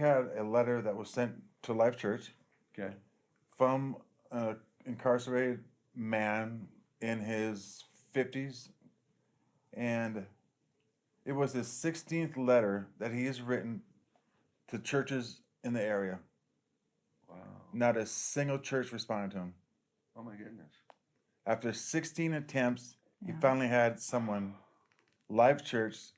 had a letter that was sent to Life Church Okay. from an incarcerated man in his 50s, and it was his 16th letter that he has written to churches in the area. Wow. Not a single church responded to him. Oh my goodness. After 16 attempts, he Yeah. finally had someone, Life Church,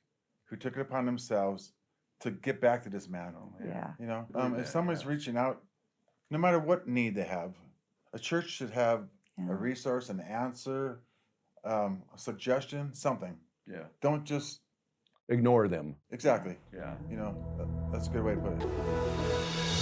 who took it upon themselves to get back to this man. Oh man. Yeah. You know, Believe if that, somebody's yeah. reaching out, no matter what need they have, a church should have Yeah. a resource, an answer, a suggestion, something. Yeah. Don't just Ignore them. exactly. Yeah. You know, that's a good way to put it.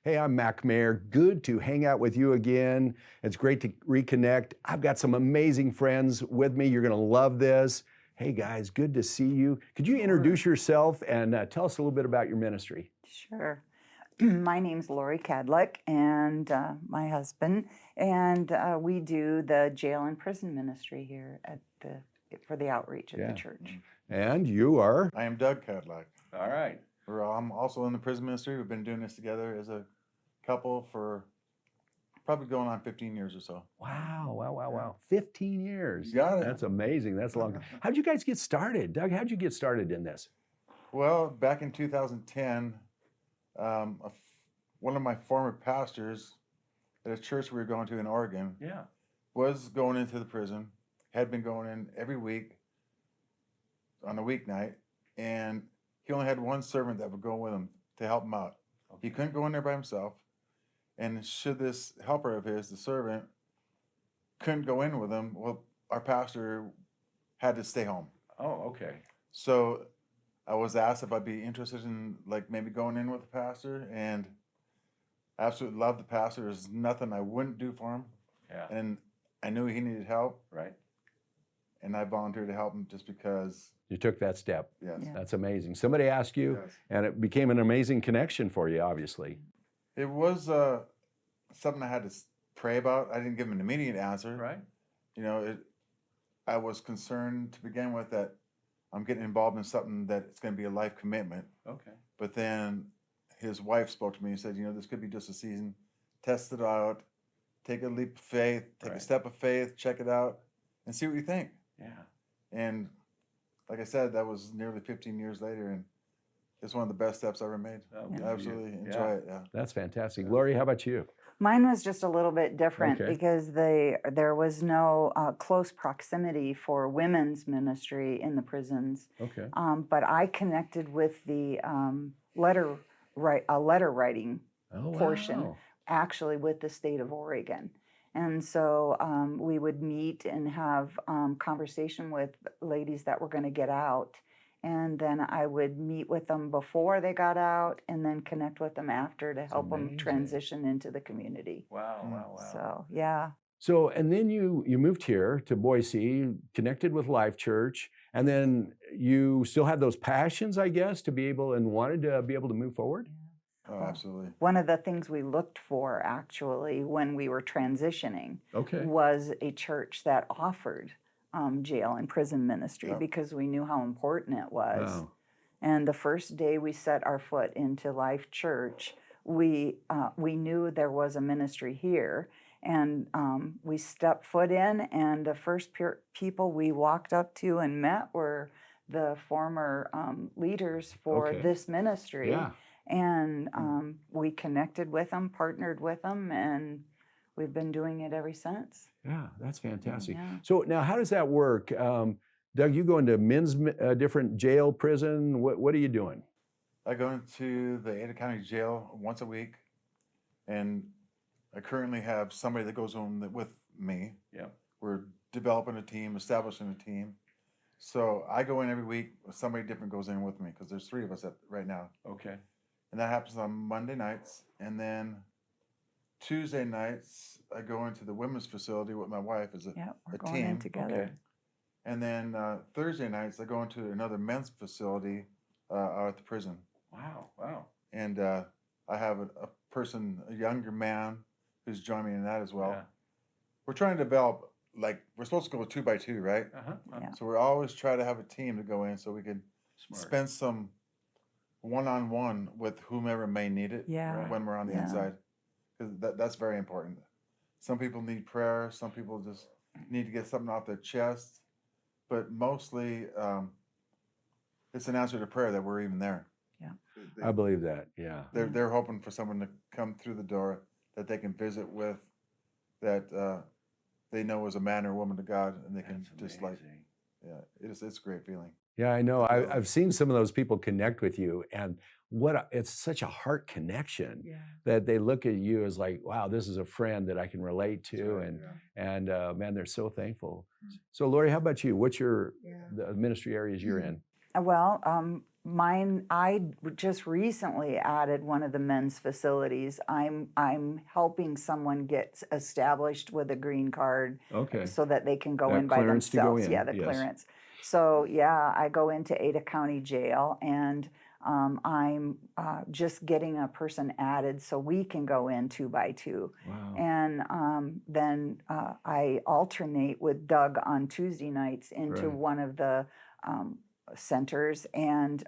Hey, I'm Mac Mayer. Good to hang out with you again. It's great to reconnect. I've got some amazing friends with me. You're going to love this. Hey, guys, good to see you. Could you introduce yourself and tell us a little bit about your ministry? Sure. My name's Lori Kadlec, and my husband, and we do the jail and prison ministry here at for the outreach at the church. And you are? I am Doug Kadlec. All right. I'm also in the prison ministry. We've been doing this together as a couple for probably going on 15 years or so. Wow. 15 years. You got it. That's amazing. That's a long time. How'd you guys get started? Doug, how'd you get started in this? Well, back in 2010, one of my former pastors at a church we were going to in Oregon Yeah. was going into the prison, had been going in every week on a weeknight, and he only had one servant that would go with him to help him out. Okay. He couldn't go in there by himself, and should this helper of his, the servant, couldn't go in with him, well, our pastor had to stay home. Oh, okay. So I was asked if I'd be interested in like maybe going in with the pastor, and I absolutely love the pastor. There's nothing I wouldn't do for him, Yeah. and I knew he needed help, Right. and I volunteered to help him just because. You took that step. Yes. Yeah. That's amazing. Somebody asked you, Yes. and it became an amazing connection for you, obviously. It was something I had to pray about. I didn't give him an immediate answer. Right. You know, I was concerned to begin with that I'm getting involved in something that it's going to be a life commitment. Okay. But then his wife spoke to me and said, you know, this could be just a season. Test it out. Take a leap of faith. Take a Right. step of faith. Check it out and see what you think. Yeah. And like I said, that was nearly 15 years later, and it's one of the best steps I ever made. Oh, Yeah. good for I you. absolutely Yeah. enjoy it. Yeah. That's fantastic. Lori, how about you? Mine was just a little bit different Okay. because there was no close proximity for women's ministry in the prisons. Okay. But I connected with the letter writing Oh, portion, wow. actually with the state of Oregon. And so we would meet and have conversation with ladies that were going to get out. And then I would meet with them before they got out and then connect with them after to help them amazing. transition into the community. Wow. Wow. Wow. So, yeah. So, and then you moved here to Boise, connected with Life Church, and then you still had those passions, I guess, to be able and wanted to be able to move forward? Oh, absolutely. One of the things we looked for actually when we were transitioning Okay. was a church that offered jail and prison ministry Yep. because we knew how important it was. Wow. And the first day we set our foot into Life Church, we knew there was a ministry here, and we stepped foot in. And the first people we walked up to and met were the former leaders for Okay. this ministry. Yeah. And we connected with them, partnered with them, and we've been doing it ever since. Yeah, that's fantastic. Yeah. So now, how does that work? Doug, you go into men's different jail, prison. What are you doing? I go into the Ada County Jail once a week, and I currently have somebody that goes on with me. Yeah. We're developing a team, establishing a team. So I go in every week. Somebody different goes in with me because there's 3 of us right now, Okay. and that happens on Monday nights. And then Tuesday nights, I go into the women's facility with my wife as a Yeah, we're a going in team. together. Okay. And then Thursday nights, I go into another men's facility out at the prison. Wow, wow. And I have a younger man who's joined me in that as well. Yeah. We're trying to develop, like, we're supposed to go 2 by 2, right? Uh-huh. Yeah. So we're always try to have a team to go in so we can Smart. spend some one-on-one with whomever may need it Yeah. when we're on the Yeah. inside. Because that's very important. Some people need prayer. Some people just need to get something off their chest. But mostly, it's an answer to prayer that we're even there. Yeah. I believe that. Yeah. They're hoping for someone to come through the door that they can visit with, that they know is a man or woman to God, and they can That's just like, amazing. yeah, it's a great feeling. Yeah, I know. I've seen some of those people connect with you, and it's such a heart connection Yeah. that they look at you as like, wow, this is a friend that I can relate That's to, right, and man, they're so thankful. Mm. So, Lori, how about you? What's the ministry areas you're Mm. in? Well, mine. I just recently added one of the men's facilities. I'm helping someone get established with a green card, Okay. so that they can go That in by clearance to go themselves. in, Yeah, the yes. clearance. So yeah, I go into Ada County Jail, and I'm just getting a person added so we can go in 2 by 2. Wow. And then I alternate with Doug on Tuesday nights into Right. one of the centers. And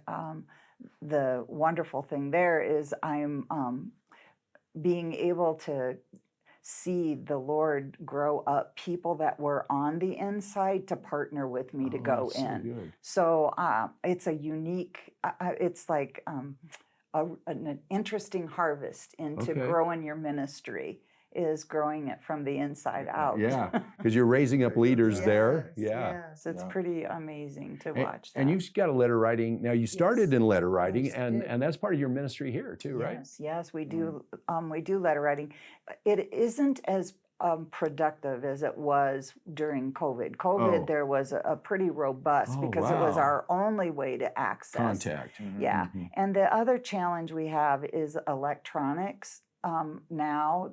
the wonderful thing there is I'm being able to see the Lord grow up people that were on the inside to partner with me to Oh, go that's so in. good. So it's a unique, it's like an interesting harvest into Okay. growing your ministry, is growing it from the inside out. Yeah, because you're raising up leaders there. Yes, Yeah. yes, it's Yeah. pretty amazing to And, watch that. and you've got a letter writing. Now you started Yes. in letter writing, Yes, and did. and that's part of your ministry here too, right? Yes, yes, we do. We do letter writing. It isn't as productive as it was during COVID. COVID, Oh. there was a pretty robust, Oh, because it was wow. our only way to access Contact. Yeah, Mhm. and the other challenge we have is electronics. Now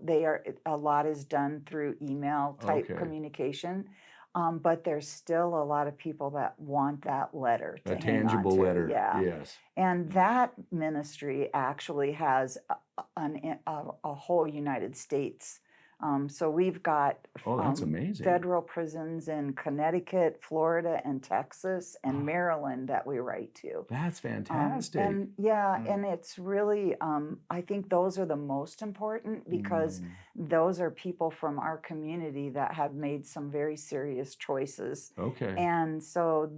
a lot is done through email type Okay. communication, but there's still a lot of people that want that letter to A hang tangible on to. letter. Yeah. Yes. And that ministry actually has a whole United States. So we've got Oh, that's amazing. federal prisons in Connecticut, Florida, and Texas, and Oh. Maryland that we write to. That's fantastic. And and it's really, I think those are the most important, because those are people from our community that have made some very serious choices. Okay. And so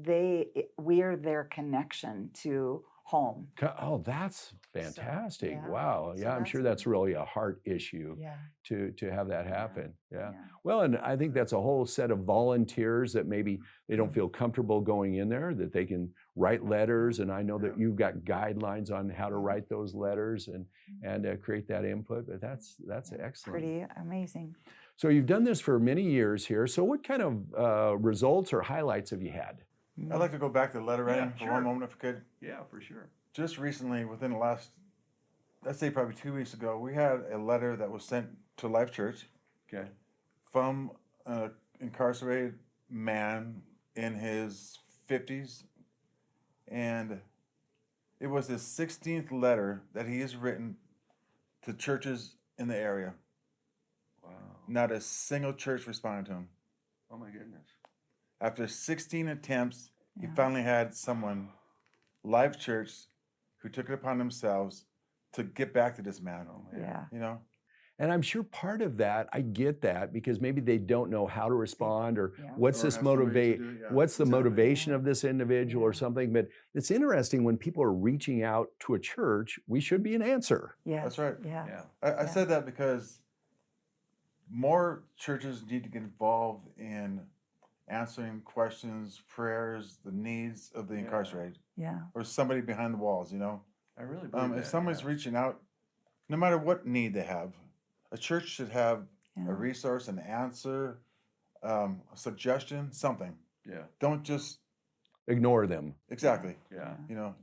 we're their connection to home. Oh, that's fantastic. yeah. Wow. So Yeah, I'm sure that's really a heart issue Yeah. to have that happen. Yeah. Yeah. Well, and I think that's a whole set of volunteers that maybe they don't feel comfortable going in there, that they can write letters. And I know that you've got guidelines on how to write those letters and create that input. But that's excellent. Pretty amazing. So you've done this for many years here. So what kind of results or highlights have you had? I'd like to go back to letter writing for sure. one moment, if I could. Yeah, for sure. Just recently, within the last, let's say probably 2 weeks ago, we had a letter that was sent to Life Church Okay. from an incarcerated man in his 50s. And it was his 16th letter that he has written to churches in the area. Wow. Not a single church responded to him. Oh my goodness. After 16 attempts, he Yeah. finally had someone, Life Church, who took it upon themselves to get back to this man. Oh man. Yeah. You know? And I'm sure part of that, I get that, because maybe they don't know how to respond, or Yeah. what's Or this have somebody to motivate, do it, yeah, what's the exactly. motivation of this individual or Yeah. something. But it's interesting when people are reaching out to a church, we should be an answer. Yes. That's right. Yeah. Yeah. I Yeah. said that because more churches need to get involved in answering questions, prayers, the needs of the Yeah. incarcerated, Yeah. or somebody behind the walls, you know? I really believe If that, somebody's yeah. reaching out, no matter what need they have, a church should have Yeah. a resource, an answer, a suggestion, something. Yeah. Don't just, Ignore them. exactly, Yeah. you know,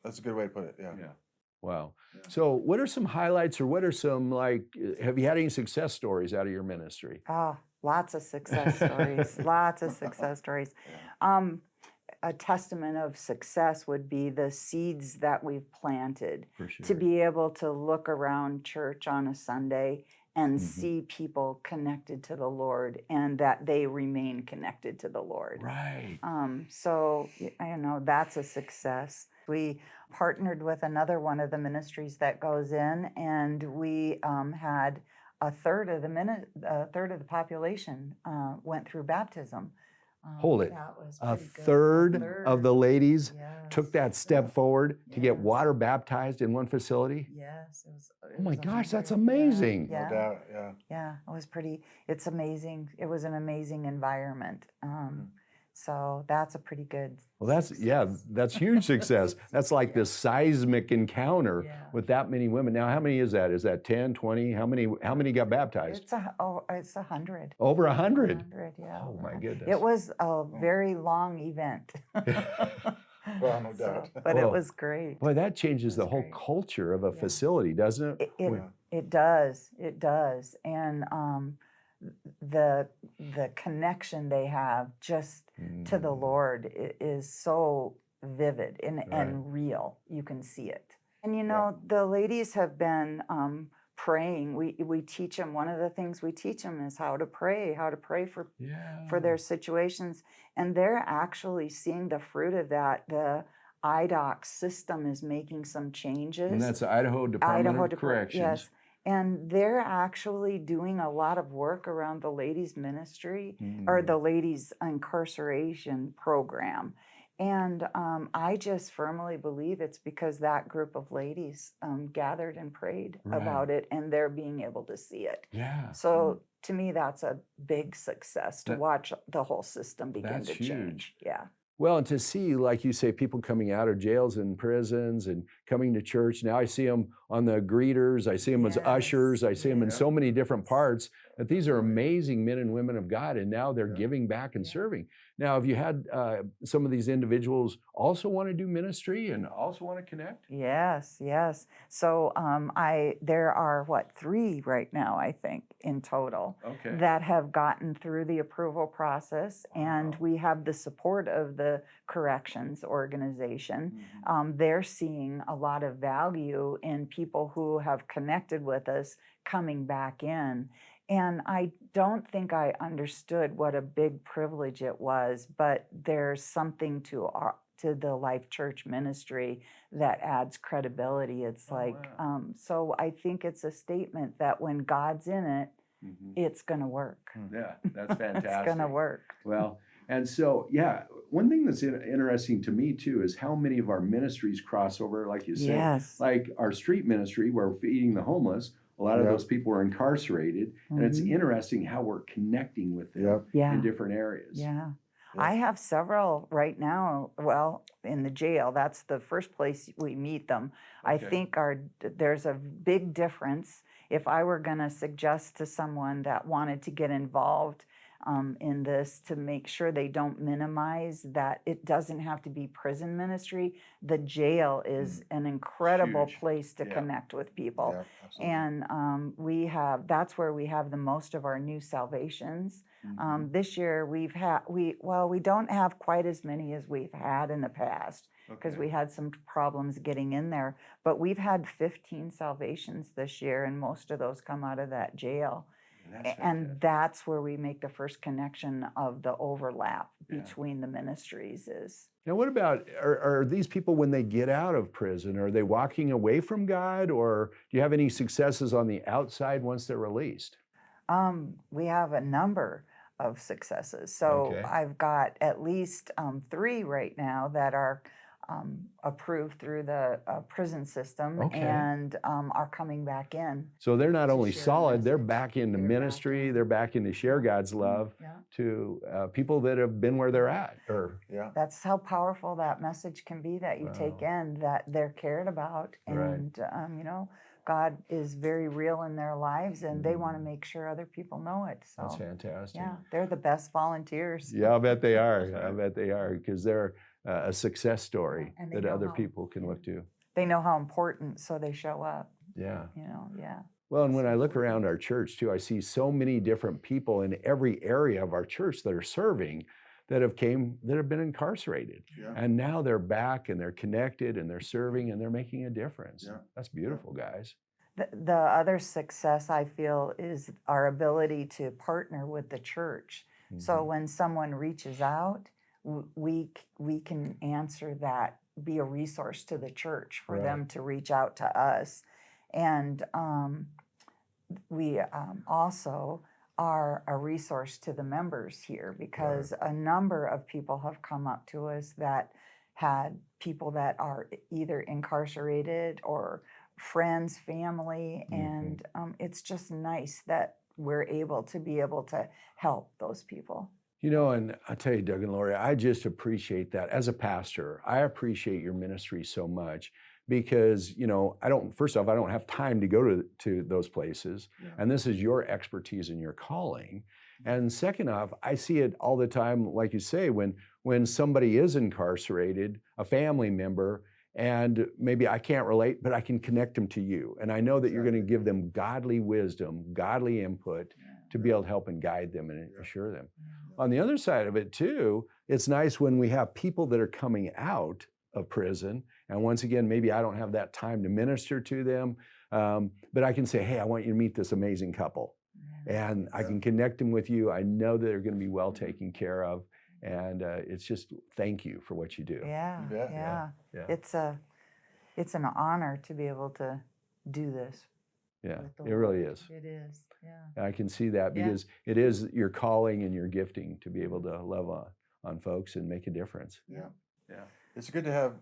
that's a good way to put it, yeah. Yeah. Wow. Yeah. So what are some highlights, or what are some, have you had any success stories out of your ministry? Oh, lots of success stories. Lots of success stories. a testament of success would be the seeds that we've planted. For sure. To be able to look around church on a Sunday and Mhm. see people connected to the Lord and that they remain connected to the Lord. Right. So, I know that's a success. We partnered with another one of the ministries that goes in, and we had a third of the population went through baptism. Hold it. That was A pretty good. third of the ladies Yes. took that step forward to get Yes. water baptized in one facility. Yes, it was. Oh my gosh, that's 100. amazing. Yeah, No doubt. Yeah. yeah, it was pretty. It's amazing. It was an amazing environment. So that's a pretty good. Well, that's huge success. That's like this seismic encounter Yeah. with that many women. Now, how many is that? Is that 10, 20? How many got baptized? It's 100. Over 100. 100, yeah. Oh my goodness. It was a very long event. Well, no doubt. But Well, it was great. Boy, that changes the That's whole great. culture of a Yeah. facility, doesn't it? It does. It does. And the connection they have just to the Lord is so vivid and real. You can see it. And the ladies have been praying. We teach them. One of the things we teach them is how to pray for their situations, and they're actually seeing the fruit of that. The IDOC system is making some changes. And that's the Idaho Department of Corrections. Yes. And they're actually doing a lot of work around the ladies' ministry or the ladies' incarceration program. And I just firmly believe it's because that group of ladies gathered and prayed about it, and they're being able to see it. Yeah. So to me, that's a big success to watch the whole system begin That's to change. huge. Yeah. Well, and to see, like you say, people coming out of jails and prisons and coming to church. Now I see them on the greeters. I see them as ushers. I see them in so many different parts. That these are amazing men and women of God, and now they're giving back and serving. Now, have you had some of these individuals also want to do ministry and also want to connect? Yes, yes. So there are 3 right now, I think, in total that have gotten through the approval process, and we have the support of the corrections organization. They're seeing a lot of value in people who have connected with us coming back in. And I don't think I understood what a big privilege it was, but there's something to the Life Church ministry that adds credibility. It's so I think it's a statement that when God's in it, it's going to work. Yeah, that's fantastic. It's going to work. Well, and so, one thing that's interesting to me too is how many of our ministries cross over, like you said, Yes. like our street ministry where we're feeding the homeless. A lot of those people are incarcerated, and it's interesting how we're connecting with them in different areas. Yeah. I have several right now, in the jail. That's the first place we meet them. I think there's a big difference. If I were going to suggest to someone that wanted to get involved in this, to make sure they don't minimize that it doesn't have to be prison ministry, the jail is an incredible place to connect with people. And that's where we have the most of our new salvations. This year we don't have quite as many as we've had in the past because we had some problems getting in there, but we've had 15 salvations this year, and most of those come out of that jail. And that's where we make the first connection of the overlap between the ministries is. Now, what about, are these people, when they get out of prison, are they walking away from God, or do you have any successes on the outside once they're released? We have a number of successes. So I've got at least 3 right now that are approved through the prison system and are coming back in. So they're not only share the solid, they're message. back into They're back ministry, in. they're back in to share God's love to people that have been where they're at. That's how powerful that message can be that you take in, that they're cared about. And, God is very real in their lives, and they want to make sure other people know it. So That's fantastic. yeah, they're the best volunteers. Yeah, I'll bet they are. I bet they are, because they're a success story And they that know other how- people can look to. They know how important, so they show up. Yeah. Well, and when I look around our church too, I see so many different people in every area of our church that are serving. that have been incarcerated. Yeah. And now they're back and they're connected and they're serving and they're making a difference. Yeah. That's beautiful, guys. The other success I feel is our ability to partner with the church. So Mhm. when someone reaches out, we can answer that, be a resource to the church for them to reach out to us. And we also are a resource to the members here, because a number of people have come up to us that had people that are either incarcerated or friends, family, and it's just nice that we're able to help those people. You know, and I tell you, Doug and Lori, I just appreciate that. As a pastor, I appreciate your ministry so much because, you know, first off, I don't have time to go to those places. Yeah. And this is your expertise and your calling. And second off, I see it all the time, like you say, when somebody is incarcerated, a family member, and maybe I can't relate, but I can connect them to you. And I know that you're going to give them godly wisdom, godly input to be able to help and guide them and assure them. On the other side of it too, it's nice when we have people that are coming out of prison. And once again, maybe I don't have that time to minister to them, but I can say, hey, I want you to meet this amazing couple. And I can connect them with you. I know that they're going to be well taken care of. And it's just thank you for what you do. Yeah, You bet. yeah. Yeah. It's an honor to be able to do this. Yeah, with the it really Lord. is. It is, yeah. I can see that Yeah. because it is your calling and your gifting to be able to love on folks and make a difference. Yeah. Yeah. It's good to have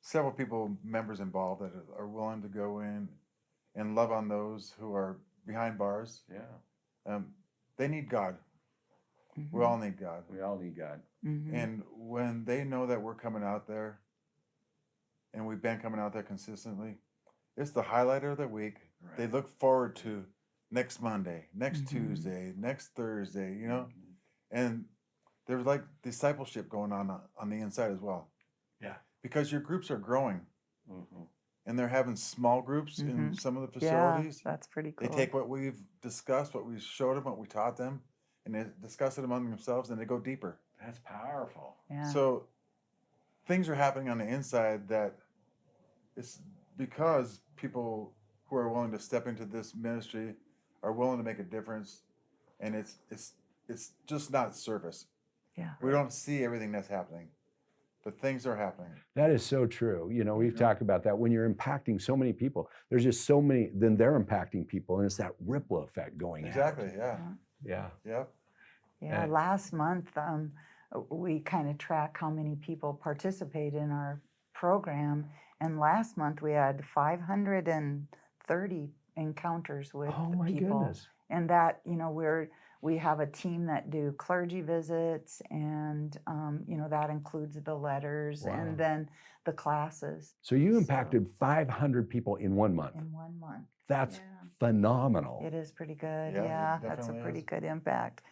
several people, members involved that are willing to go in and love on those who are behind bars. Yeah. They need God. Mm-hmm. We all need God. We all need God. Mm-hmm. And when they know that we're coming out there, and we've been coming out there consistently, it's the highlight of the week. Right. They look forward to next Monday, next Mhm. Tuesday, next Thursday, you know? And there's like discipleship going on the inside as well. Yeah. Because your groups are growing, Mm-hmm. and they're having small groups in Mhm. some of the Yeah, facilities. that's pretty They cool. take what we've discussed, what we showed them, what we taught them, and they discuss it among themselves, and they go deeper. That's powerful. Yeah. So things are happening on the inside that it's because people who are willing to step into this ministry are willing to make a difference, and it's just not surface. Yeah. We don't see everything that's happening, but things are happening. That is so true. You know, we've Mhm. talked about that. When you're impacting so many people, there's just so many, then they're impacting people, and it's that ripple effect going Exactly. out. Yeah. Yeah. Yep. Yeah, And- last month we kind of track how many people participate in our program, and last month we had 530 encounters with Oh my people. goodness. And that, you know, we have a team that do clergy visits, and you know, that includes the letters Wow. and then the classes So you impacted 500 people in 1 month. in 1 month. That's Yeah. phenomenal. It is pretty good. Yeah, it Yeah, that's a definitely pretty is. good impact.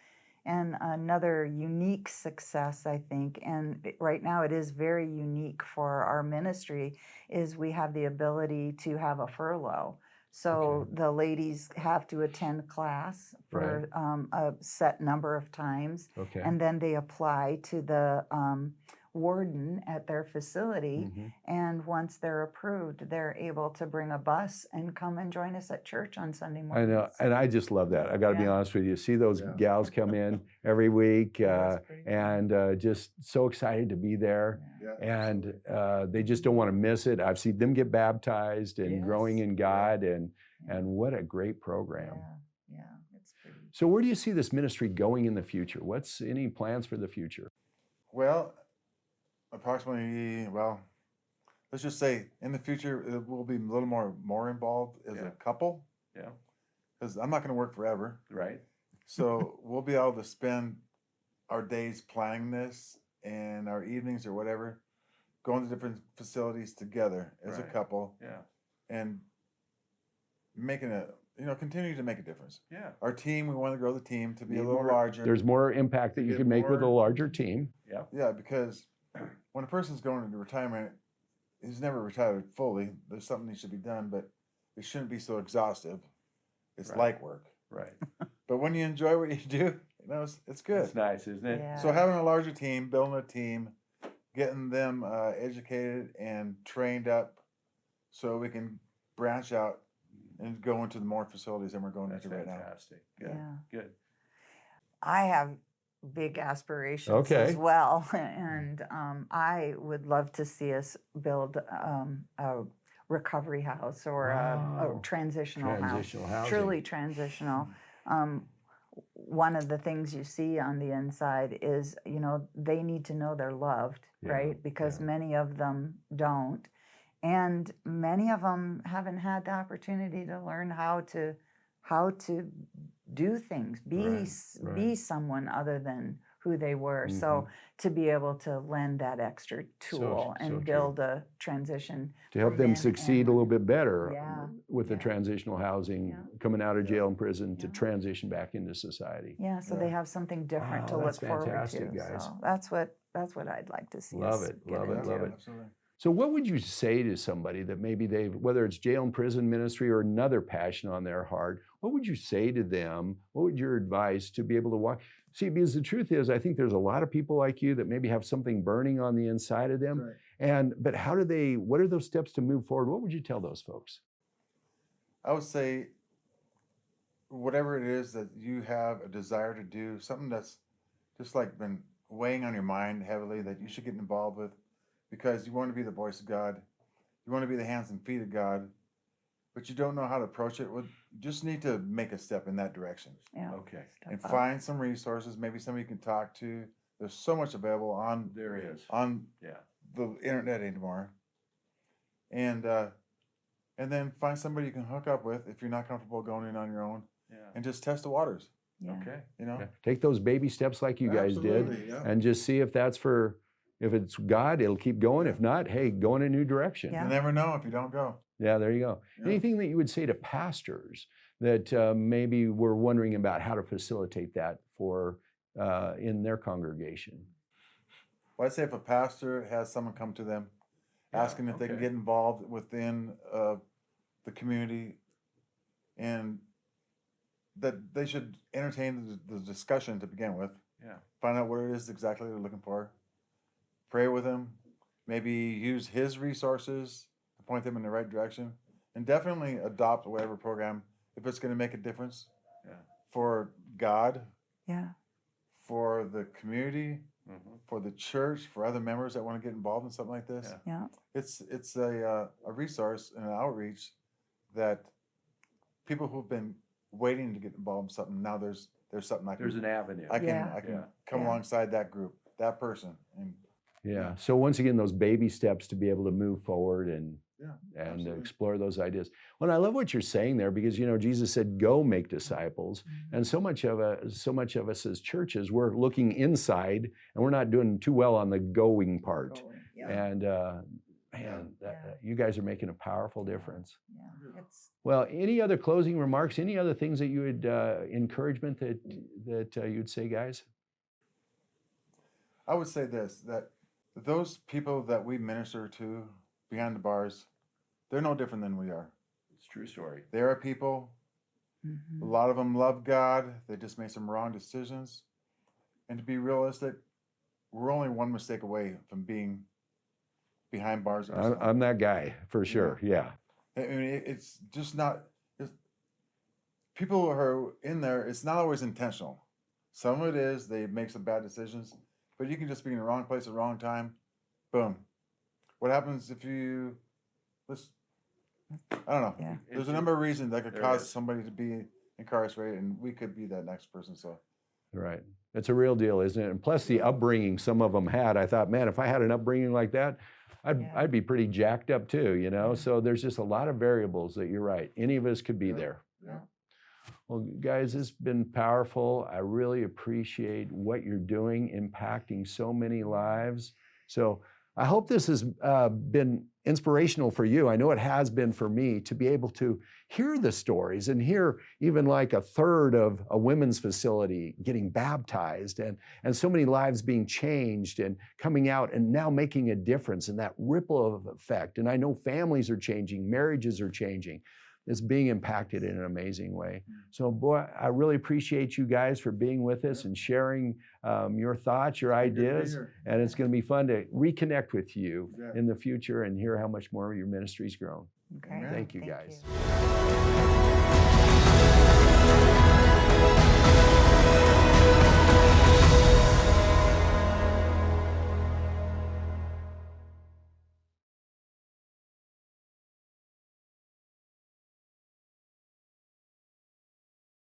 And another unique success, I think, and right now it is very unique for our ministry, is we have the ability to have a furlough. So the ladies have to attend class for a set number of times, Okay. and then they apply to the warden at their facility. Mhm. And once they're approved, they're able to bring a bus and come and join us at church on Sunday I mornings. know, and I just love that. I got to be Yeah. honest with you. See those Yeah. gals come in every week, That's pretty cool. and just so excited to be there. Yeah. And they just don't want to miss it. I've seen them get baptized and growing Yes. in God, and what a great Yeah, program. yeah, it's pretty. So where do you see this ministry going in the future? What's any plans for the future? Well, approximately, well, let's just say in the future it will be a little more involved as Yeah. a couple, Yeah. because I'm not going to work forever. Right. So we'll be able to spend our days planning this and our evenings or whatever, going to different facilities together as a Right. couple Yeah. and making continue to make a difference. Yeah. Our team, we want to grow the team to be Need a little more- larger. There's more impact that To you get can make with a more- larger team. Yep. Yeah, because when a person's going into retirement, he's never retired fully. There's something that should be done, but it shouldn't be so exhaustive. It's Right. light work. Right. But when you enjoy what you do You know, it's good. It's nice, isn't it? Yeah. So having a larger team, building a team, getting them educated and trained up, so we can branch out and go into the more facilities than we're going That's into right now. fantastic. Good. Yeah. Good. I have big aspirations Okay. as well, and I would love to see us build a recovery house or Wow. a transitional house. Transitional housing. Truly transitional. One of the things you see on the inside is, you know, they need to know they're loved, Yeah, right? Because yeah. many of them don't. And many of them haven't had the opportunity to learn how to do things, be right. someone other than who they were. Mhm. So to be able to lend that extra tool so and true. build a transition To help for them men succeed and a little women. bit better Yeah, with the yeah. transitional housing, Yeah. coming out of jail and prison to Yeah. transition back into society. Yeah, so they have something different to Wow, look that's forward to. fantastic, guys. So that's what I'd like to see Love us it, get love it, into. love it. Absolutely. So what would you say to somebody that maybe they've, whether it's jail and prison ministry or another passion on their heart, what would you say to them? What would your advice to be able to walk? See, because the truth is, I think there's a lot of people like you that maybe have something burning on the inside of them. Right. But what are those steps to move forward? What would you tell those folks? I would say, whatever it is that you have a desire to do, something that's just like been weighing on your mind heavily that you should get involved with, because you want to be the voice of God, you want to be the hands and feet of God, but you don't know how to approach it. Well, you just need to make a step in that direction Yeah. Okay. Step and up. find some resources, maybe somebody you can talk to. There's so much available on There is. the internet anymore, and then find somebody you can hook up with if you're not comfortable going in on your own, Yeah. and just test the waters. Yeah. Okay. You know, Yeah. Take those baby steps like you guys did Absolutely, yeah. and just see if it's God, it'll keep going. If not, hey, go in a new direction. Yeah. You never know if you don't go. Yeah, there you go. Yeah. Anything that you would say to pastors that maybe were wondering about how to facilitate that for in their congregation? Well, I'd say if a pastor has someone come to them, asking if they can okay. get involved within the community, and that they should entertain the discussion to begin with. Yeah. Find out what it is exactly they're looking for. Pray with him. Maybe use his resources to point them in the right direction, and definitely adopt whatever program if it's going to make a difference Yeah. for God, Yeah. for the community, Mm-hmm. for the church, for other members that want to get involved in something like this. Yeah. Yeah. It's a resource and an outreach that people who've been waiting to get involved in something, now there's something There's an avenue. I can Yeah. come Yeah. alongside that group, that person, and Yeah. So once again, those baby steps to be able to move forward and absolutely. explore those ideas. Well, I love what you're saying there, because Jesus said, "Go make disciples," and so much of us as churches, we're looking inside and we're not doing too well on the going part. Yeah. And man, you guys are making a powerful difference. Yeah. It's Well, any other closing remarks? Any other things that you would encouragement that you'd say, guys? I would say this, that those people that we minister to behind the bars, they're no different than we are. It's a true story. They are people. A lot of them love God. They just made some wrong decisions. And to be realistic, we're only one mistake away from being behind bars. I'm that guy for sure. Yeah. I mean, it's just not. People who are in there, it's not always intentional. Some of it is they make some bad decisions, but you can just be in the wrong place at the wrong time. Boom. What happens if you? I don't know. Yeah. There's a number of reasons that could There cause is. somebody to be incarcerated, and we could be that next person. So Right. It's a real deal, isn't it? And plus the upbringing some of them had, I thought, man, if I had an upbringing like that, I'd be pretty jacked up too, you know? So there's just a lot of variables that you're right. Any of us could be there. yeah. Well, guys, it's been powerful. I really appreciate what you're doing, impacting so many lives. So I hope this has been inspirational for you. I know it has been for me to be able to hear the stories and hear even like a third of a women's facility getting baptized and so many lives being changed and coming out and now making a difference in that ripple of effect. And I know families are changing, marriages are changing. is being impacted in an amazing way. So, boy, I really appreciate you guys for being with us and sharing your thoughts, your Good to be ideas. here. And it's going to be fun to reconnect with you Yeah. in the future and hear how much more your ministry's grown. Okay. Amen. Thank you, Thank guys. you.